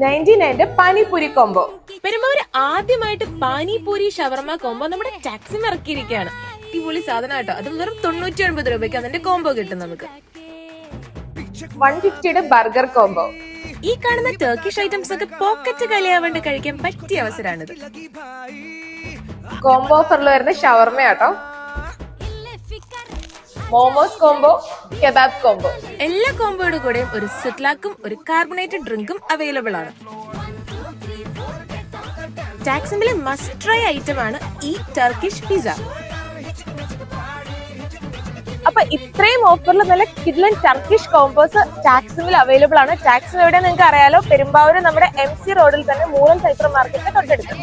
99 pani puri combo. Perumbavoor ആദ്യമായിട്ട് പാനിപൂരി ഷവർമ combo നമ്മുടെ ടാക്സിൽ ഇറക്കിയിരിക്കുകയാണ്. അടിപൊളി സാധനം കേട്ടോ. അത് വെറും 99 രൂപയ്ക്ക് അതിന്റെ കോംബോ കിട്ടും നമുക്ക്. 150 ബർഗർ കോംബോ. ഈ കാണുന്ന ടർക്കിഷ് ഐറ്റംസ് ഒക്കെ പോക്കറ്റ് കലയാവേണ്ട കഴിക്കാൻ പറ്റിയ അവസരമാണിത്. കോംബോ ഓഫറിൽ വരുന്ന ഷവർമ കേട്ടോ. Momos combo, kebab combo. എല്ലാ കോംബോയുടെ കൂടെയും ഒരു സിറ്റ്ലാക്കും ഒരു കാർബണേറ്റഡ് ഡ്രിങ്കും അവൈലബിൾ ആണ്. ടാക്സിമിലെ മസ്റ്റ് ട്രൈ ഐറ്റം ആണ് ഈ ടർക്കിഷ് പിസ്സ. അപ്പൊ ഇത്രയും ഓഫറിൽ നല്ല കിഡ്ലൻ ടർക്കിഷ് കോംബോസ് ടാക്സിമിൽ അവൈലബിൾ ആണ്. ടാക്സിം എവിടെ നിങ്ങൾക്ക് അറിയാലോ, പെരുമ്പാവൂർ നമ്മുടെ MC റോഡിൽ തന്നെ മൂലം സൈപ്പർ മാർക്കറ്റിന്റെ തൊട്ടടുത്ത്.